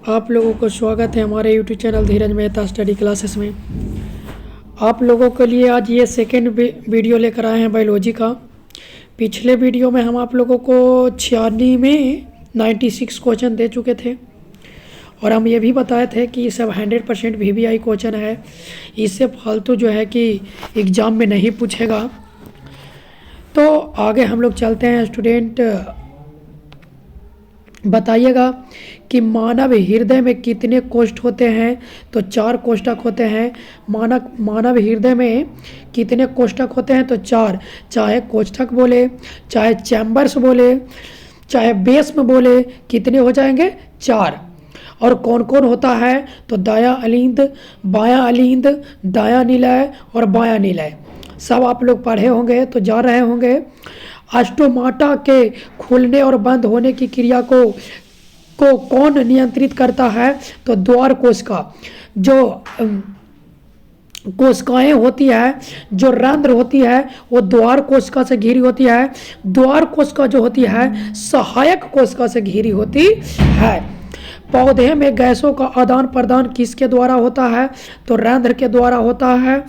आप लोगों को स्वागत है हमारे यूट्यूब चैनल धीरज मेहता स्टडी क्लासेस में। आप लोगों के लिए आज ये सेकेंड वीडियो लेकर आए हैं बायोलॉजी का। पिछले वीडियो में हम आप लोगों को 96 में 96 क्वेश्चन दे चुके थे और हम ये भी बताए थे कि ये सब 100% VVI क्वेश्चन है, इससे फालतू जो है कि एग्ज़ाम में नहीं पूछेगा। तो आगे हम लोग चलते हैं। स्टूडेंट बताइएगा कि मानव हृदय में कितने कोष्ठ होते हैं। तो 4 कोष्ठक होते हैं। मानव हृदय में कितने कोष्ठक होते हैं? तो 4। चाहे कोष्ठक बोले, चाहे चैम्बर्स बोले, चाहे बेस में बोले, कितने हो जाएंगे? 4। और कौन कौन होता है? तो दायां अलिंद, बायां अलिंद, दायां निलय और बायां निलय। सब आप लोग पढ़े होंगे तो जा रहे होंगे। ऑस्टोमाटा के खुलने और बंद होने की क्रिया को कौन नियंत्रित करता है? तो द्वार कोशिका। जो कोशिकाएं होती है, जो रंध्र होती है, वो द्वार कोशिका से घिरी होती है। द्वार कोशिका जो होती है सहायक कोशिका से घिरी होती है। पौधे में गैसों का आदान प्रदान किसके द्वारा होता है? तो रंध्र के द्वारा होता है।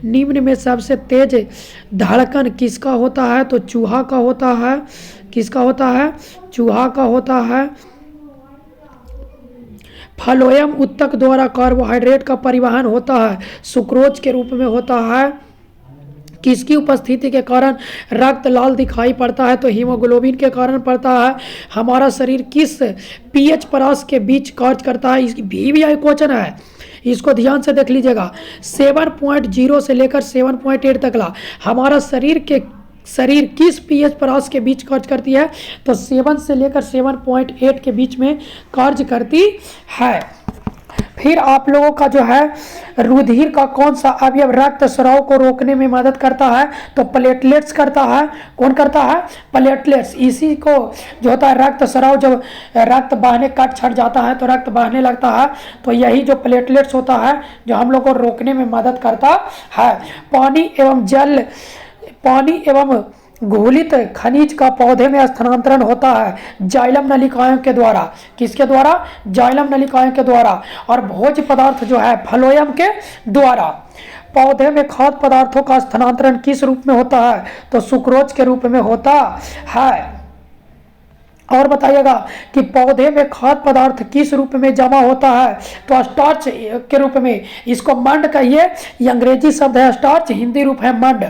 निम्न में सबसे तेज धड़कन किसका होता है? तो चूहा का होता है। किसका होता है? चूहा का होता है। फ्लोएम उत्तक द्वारा कार्बोहाइड्रेट का परिवहन होता है, सुक्रोज के रूप में होता है। किसकी उपस्थिति के कारण रक्त लाल दिखाई पड़ता है? तो हीमोग्लोबिन के कारण पड़ता है। हमारा शरीर किस पीएच परास के बीच कार्य करता है? इसकी VVI क्वेश्चन है, इसको ध्यान से देख लीजिएगा। 7.0 से लेकर 7.8 तक ला हमारा शरीर किस पीएच परास के बीच कार्य करती है? तो 7 से लेकर 7.8 के बीच में कार्य करती है। फिर आप लोगों का जो है रुधिर का कौन सा अवयव रक्त स्राव को रोकने में मदद करता है? तो प्लेटलेट्स करता है। कौन करता है? प्लेटलेट्स। इसी को जो होता है रक्त स्राव, जब रक्त बहने कट छट जाता है तो रक्त बहने लगता है, तो यही जो प्लेटलेट्स होता है जो हम लोग को रोकने में मदद करता है। पानी एवं घुलित खनिज का पौधे में स्थानांतरण होता है जाइलम नलिकाओं के द्वारा। किसके द्वारा? जाइलम नलिकाओं के द्वारा। और भोज्य पदार्थ जो है फ्लोएम के द्वारा। पौधे में खाद्य पदार्थों का स्थानांतरण किस रूप में होता है? तो सुक्रोज के रूप में होता है। और बताइएगा कि पौधे में खाद्य पदार्थ किस रूप में जमा होता है? तो स्टार्च के रूप में। इसको मंड कहिए, ये अंग्रेजी शब्द है, स्टार्च हिंदी रूप है मंड।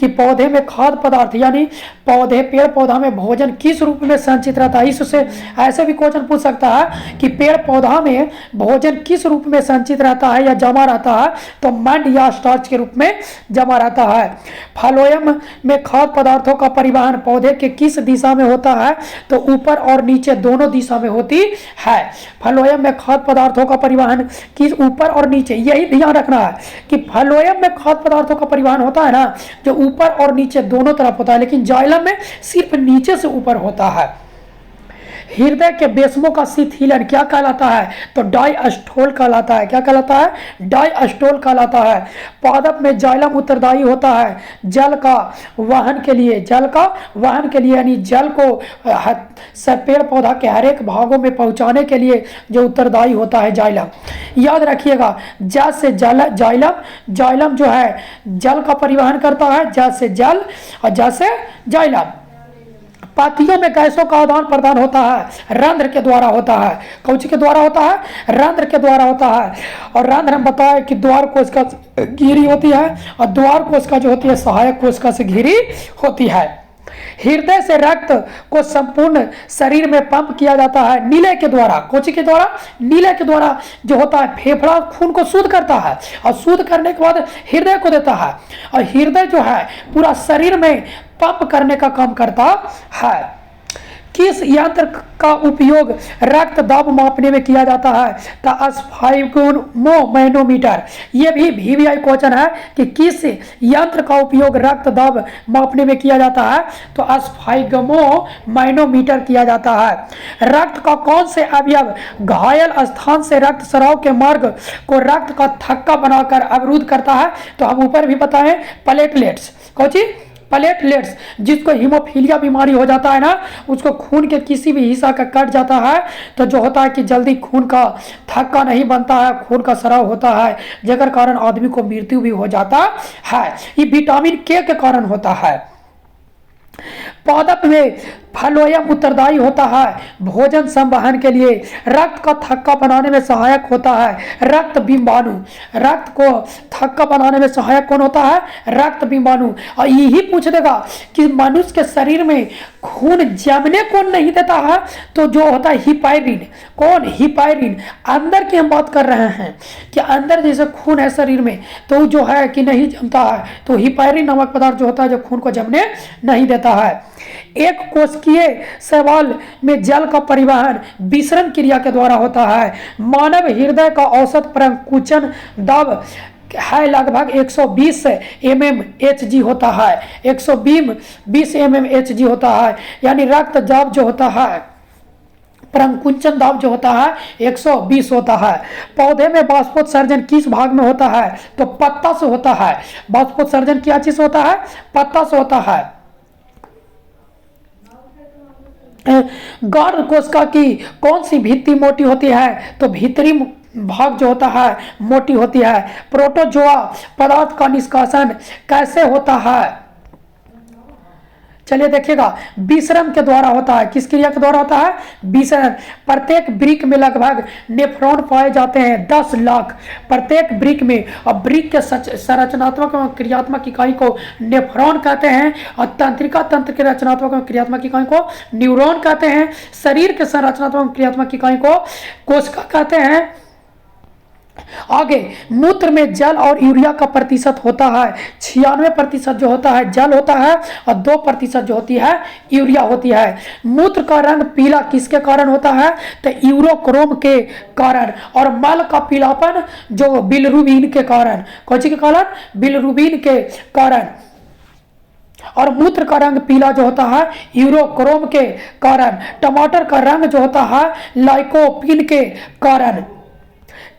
कि पौधे में खाद्य पदार्थ यानी पेड़ पौधा में भोजन किस रूप में संचित रहता है? इससे ऐसे भी क्वेश्चन पूछ सकता है कि पेड़ पौधा में भोजन किस रूप में संचित रहता है या जमा रहता है? तो मंड या स्टार्च के रूप में जमा रहता है। फ्लोएम में खाद्य पदार्थों का परिवहन पौधे के किस दिशा में होता है? तो ऊपर और नीचे दोनों दिशा में होती है। फ्लोएम में खाद्य पदार्थों का परिवहन किस ऊपर और नीचे, यही ध्यान रखना है कि फ्लोएम में खाद्य पदार्थों का परिवहन होता है ना, जो ऊपर और नीचे दोनों तरफ होता है, लेकिन जाइलम में सिर्फ नीचे से ऊपर होता है। हृदय के बेसमों का शिथिलन क्या कहलाता है? तो डायस्टोल कहलाता है। क्या कहलाता है? डायस्टोल कहलाता है। पादप में जाइलम उत्तरदायी होता है जल का वहन के लिए। यानी जल को पेड़ पौधा के हर एक भागों में पहुंचाने के लिए जो उत्तरदायी होता है जाइलम। याद रखिएगा, जाइलम जो है जल का परिवहन करता है, जैसे जल और जैसे जाइलम। पत्तियों में गैसों का आदान प्रदान होता है रंध्र के द्वारा होता है। कौन के द्वारा होता है? रंध्र के द्वारा होता है। और रंध्र हम बताए कि द्वार कोशिका घिरी होती है और द्वार कोशिका जो होती है सहायक कोशिका से घिरी होती है। हृदय से रक्त को संपूर्ण शरीर में पंप किया जाता है नीले के द्वारा। कोची के द्वारा? नीले के द्वारा जो होता है। फेफड़ा खून को शुद्ध करता है और शुद्ध करने के बाद हृदय को देता है, और हृदय जो है पूरा शरीर में पंप करने का काम करता है। किस यंत्र का उपयोग रक्त दाब मापने में किया जाता है? तो स्फाइगमोमैनोमीटर। ये भी VVI क्वेश्चन है कि किस यंत्र का उपयोग रक्त दाब मापने में किया जाता है? तो स्फाइगमोमैनोमीटर किया जाता है। रक्त का कौन से अवयव घायल स्थान से रक्त स्राव के मार्ग को रक्त का थक्का बनाकर अवरुद्ध करता है? तो हम ऊपर भी बताएं प्लेटलेट्स। कौन सी? प्लेटलेट्स, जिसको हीमोफीलिया बीमारी हो जाता है ना, उसको खून के किसी भी हिस्सा का कट जाता है तो जो होता है कि जल्दी खून का थक्का नहीं बनता है, खून का स्राव होता है, जेकर कारण आदमी को मृत्यु भी हो जाता है। ये विटामिन के कारण होता है। पादप में फ्लोएम उत्तरदायी होता है भोजन संवहन के लिए, रक्त का थक्का बनाने में सहायक होता है रक्त बिंबाणु। रक्त को थक्का बनाने में सहायक कौन होता है? रक्त बिंबाणु। और यही पूछ देगा कि मनुष्य के शरीर में खून जमने कौन नहीं देता है? तो जो होता है हिपैरिन। कौन? हिपैरिन। अंदर की हम बात कर रहे हैं कि अंदर जैसे खून है शरीर में तो जो है कि नहीं जमता है, तो हिपैरिन नामक पदार्थ जो होता है जो खून को जमने नहीं देता है। एक कोशिकीय शैवाल में जल का परिवहन विसरण क्रिया के द्वारा होता है। मानव हृदय का औसत प्रकुंचन दाब है लगभग 120 mmHg होता है। 120 mmHg होता है, यानी रक्त दाब जो होता है, प्रकुंचन दाब जो होता है 120 होता है। पौधे में बाष्पोत्सर्जन किस भाग में होता है? तो पत्ता से होता है। बाष्पोत्सर्जन क्या चीज होता है? पत्ता से होता है। गौड़ कोशिका की कौन सी भित्ति मोटी होती है? तो भीतरी भाग जो होता है मोटी होती है। प्रोटोजोआ पदार्थ का निष्कासन कैसे होता है? चलिए देखिएगा, विसरण के द्वारा होता है। किस क्रिया के द्वारा होता है? विसरण। प्रत्येक वृक्क में लगभग नेफ्रॉन पाए जाते हैं 10 लाख प्रत्येक वृक्क में। और वृक्क के संरचनात्मक एवं क्रियात्मक इकाई को नेफ्रॉन कहते हैं और तंत्रिका तंत्र के रचनात्मक एवं क्रियात्मक इकाई को न्यूरॉन कहते हैं। शरीर के संरचनात्मक एवं क्रियात्मक इकाई को कोशिका कहते हैं। आगे, मूत्र में जल और यूरिया का प्रतिशत होता है 96% जो होता है जल होता है और 2% जो होती है यूरिया होती है। मूत्र का रंग पीला किसके कारण होता है? तो यूरोक्रोम के कारण। और मल का पीलापन जो बिलिरुबिन के कारण। कौन सी के कारण? बिलिरुबिन के कारण। और मूत्र का रंग पीला जो होता है यूरोक्रोम के कारण। टमाटर का रंग जो होता है लाइकोपिन के कारण।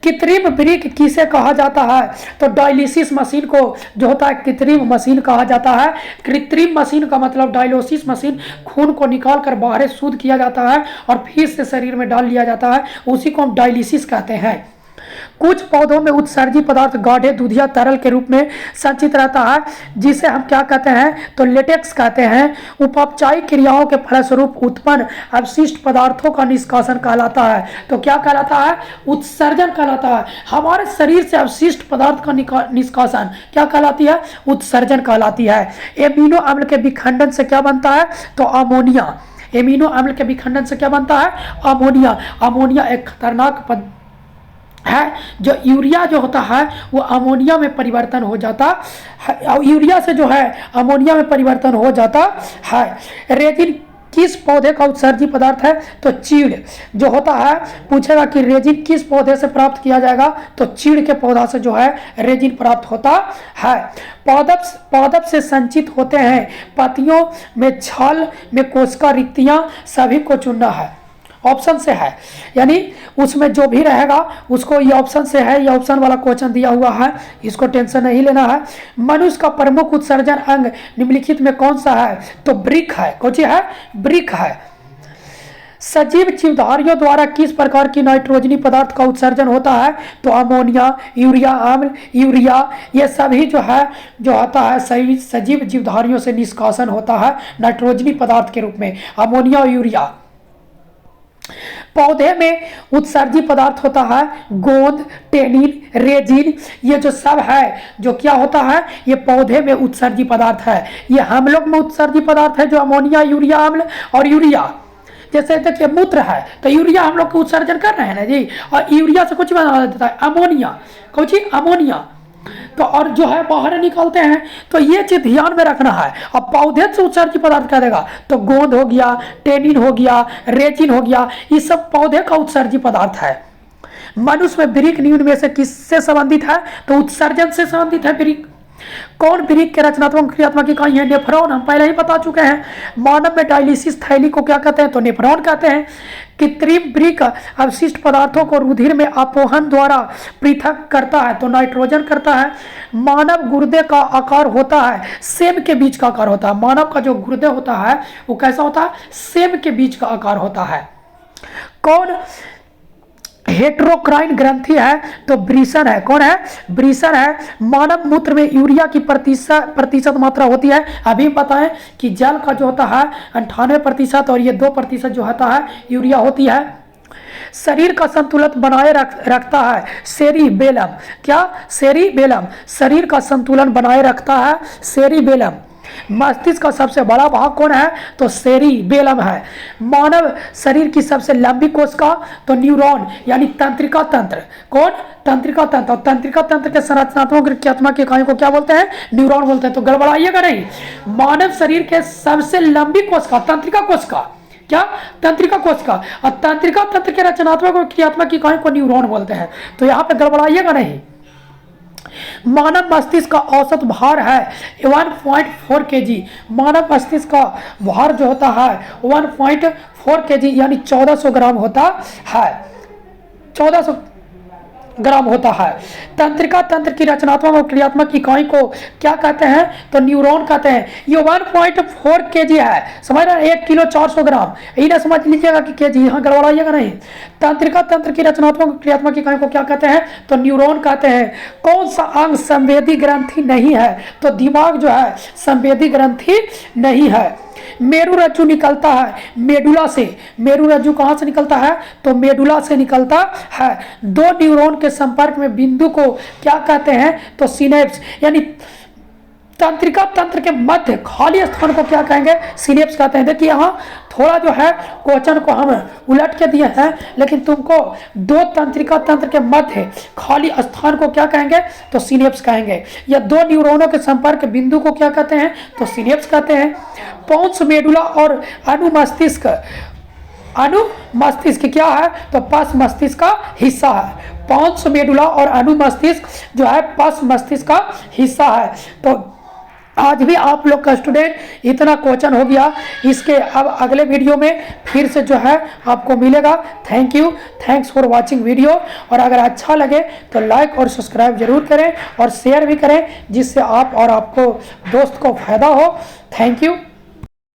कृत्रिम वृक्क किसे कहा जाता है? तो डायलिसिस मशीन को जो होता है कृत्रिम मशीन कहा जाता है। कृत्रिम मशीन का मतलब डायलिसिस मशीन, खून को निकाल कर बाहर शुद्ध किया जाता है और फिर से शरीर में डाल लिया जाता है, उसी को हम डायलिसिस कहते हैं। कुछ पौधों में उत्सर्जी पदार्थ गाढ़े दूधिया तरल के रूप में संचित रहता है, जिसे हम क्या कहते हैं? तो लेटेक्स कहते हैं। उपचायिक क्रियाओं के फलस्वरूप उत्पन्न अवशिष्ट पदार्थों का निष्कासन कहलाता है। तो क्या कहलाता है? उत्सर्जन कहलाता है। हमारे शरीर से अवशिष्ट पदार्थ का निष्कासन क्या कहलाती है? उत्सर्जन कहलाती है। एमिनो अम्ल के विखंडन से क्या बनता है? तो अमोनिया। एमिनो अम्ल के विखंडन से क्या बनता है? अमोनिया। अमोनिया एक खतरनाक है, जो यूरिया जो होता है वो अमोनिया में परिवर्तन हो जाता है। और यूरिया से जो है अमोनिया में परिवर्तन हो जाता है। रेजिन किस पौधे का उत्सर्जी पदार्थ है? तो चीड़ जो होता है। पूछेगा कि रेजिन किस पौधे से प्राप्त किया जाएगा? तो चीड़ के पौधा से जो है रेजिन प्राप्त होता है। पादप से संचित होते हैं पत्तियों में छाल में कोशिका रिक्तियां, सभी को चुनना है। ऑप्शन से है, यानी उसमें जो भी रहेगा उसको, ये ऑप्शन से है, ये ऑप्शन वाला क्वेश्चन दिया हुआ है, इसको टेंशन नहीं लेना है। मनुष्य का प्रमुख उत्सर्जन अंग निम्नलिखित में कौन सा है? तो वृक्क है। कौन सी है? वृक्क है। सजीव जीवधारियों द्वारा किस प्रकार की नाइट्रोजनी पदार्थ का उत्सर्जन होता है? तो अमोनिया, यूरिया अम्ल, यूरिया, ये सभी जो है जो आता है सही सजीव जीवधारियों से निष्कासन होता है नाइट्रोजनी पदार्थ के रूप में, अमोनिया और यूरिया। पौधे में उत्सर्जी पदार्थ होता है गोंद, टेनिन, रेजिन, ये जो सब है जो क्या होता है? ये पौधे में उत्सर्जी पदार्थ है। ये हम लोग में उत्सर्जी पदार्थ है जो अमोनिया, यूरिया अम्ल और यूरिया। जैसे देखिए मूत्र है तो यूरिया हम लोग को उत्सर्जन कर रहे हैं ना जी, और यूरिया से कुछ बना देता है अमोनिया। कौन सी? अमोनिया। तो और जो है बाहर निकालते हैं, तो ये चीज ध्यान में रखना है। अब पौधे से उत्सर्जी पदार्थ क्या देगा? तो गोंद हो गया, टेनिन हो गया, रेजिन हो गया, ये सब पौधे का उत्सर्जी पदार्थ है। मनुष्य में वृक्क निम्न में से किससे संबंधित है? तो उत्सर्जन से संबंधित है वृक्क। कौन वृक्क के रचनात्मक क्रियात्मक इकाई है? नेफ्रॉन, हम पहले ही बता चुके हैं। मानव में डायलिसिस थैली को क्या कहते हैं? तो नेफ्रॉन कहते हैं। कृत्रिम वृक्क अवशिष्ट पदार्थों को रुधिर में अपोहन द्वारा पृथक करता है, तो नाइट्रोजन करता है। मानव गुर्दे का आकार होता है सेब के बीज का आकार होता है। मानव का जो गुर्दे होता है वो कैसा होता है? सेब के बीज का आकार होता है। कौन हेटेरोक्राइन ग्रंथि है? तो ब्रीसन है। कौन है? ब्रीसन है। मानव मूत्र में यूरिया की प्रतिशत मात्रा होती है। अभी बताएं कि जल का जो होता है 98% और ये 2% जो होता है यूरिया होती है। शरीर का संतुलन बनाए रखता है सेरिबेलम। क्या? सेरिबेलम शरीर का संतुलन बनाए रखता है, सेरिबेलम। मस्तिष्क का सबसे बड़ा भाग कौन है? तो सेरिबेलम है। मानव शरीर की सबसे लंबी कोशिका? तो न्यूरॉन यानी तंत्रिका तंत्र। कौन? तंत्रिका तंत्र। और तंत्रिका तंत्र के संरचनात्मक क्रियात्मक इकाइयों को क्या बोलते हैं? न्यूरॉन बोलते हैं। तो गड़बड़ाइएगा नहीं। मानव शरीर के सबसे लंबी कोशिका तंत्रिका कोशिका। क्या? तंत्रिका कोशिका। और तंत्रिका तंत्र के रचनात्मक और क्रियात्मक इकाइयों को न्यूरॉन बोलते हैं। तो यहाँ पे गड़बड़ाइएगा नहीं। मानव मस्तिष्क का औसत भार है 1.4 kg। मानव मस्तिष्क का भार जो होता है 1.4 kg यानी 1400 ग्राम होता है। 1400 ग्राम होता है। तंत्रिका तंत्र की रचनात्मक और क्रियात्मक इकाई को क्या कहते हैं? तो न्यूरॉन कहते हैं। ये 1.4 kg है, समझ रहे हैं? 1 किलो 400 ग्राम। यही ना समझ लीजिएगा कि केजी, यहाँ गड़बड़ाइएगा नहीं। तंत्रिका तंत्र की रचनात्मक और क्रियात्मक इकाई को क्या कहते हैं? तो न्यूरॉन कहते हैं। कौन सा अंग संवेदी ग्रंथि नहीं है? तो दिमाग जो है संवेदी ग्रंथि नहीं है। मेरु रज्जु निकलता है मेडुला से। मेरु रज्जु कहाँ से निकलता है? तो मेडुला से निकलता है। दो न्यूरॉन के संपर्क में बिंदु को क्या कहते हैं? तो सिनेप्स। यानी तंत्रिका तंत्र के मध्य खाली स्थान को क्या कहेंगे? सिनेप्स कहते हैं। देखिए यहाँ थोड़ा जो है क्वेश्चन को हम उलट के दिए हैं, लेकिन तुमको दो तंत्रिका तंत्र के मध्य खाली स्थान को क्या कहेंगे? तो सिनेप्स कहेंगे। या दो न्यूरॉनों के संपर्क बिंदु को क्या कहते हैं? तो सिनेप्स कहते हैं। पोन्स मेडुला और अनुमस्तिष्क। अनुमस्तिष्क क्या है? तो पश्च मस्तिष्क का हिस्सा है। पोन्स मेडुला और अनुमस्तिष्क जो है पश्च मस्तिष्क का हिस्सा है। तो आज भी आप लोग का स्टूडेंट इतना क्वेश्चन हो गया। इसके अब अगले वीडियो में फिर से जो है आपको मिलेगा। Thank you, thanks for watching video. और अगर अच्छा लगे तो लाइक और सब्सक्राइब जरूर करें और शेयर भी करें, जिससे आप और आपको दोस्त को फायदा हो। Thank you.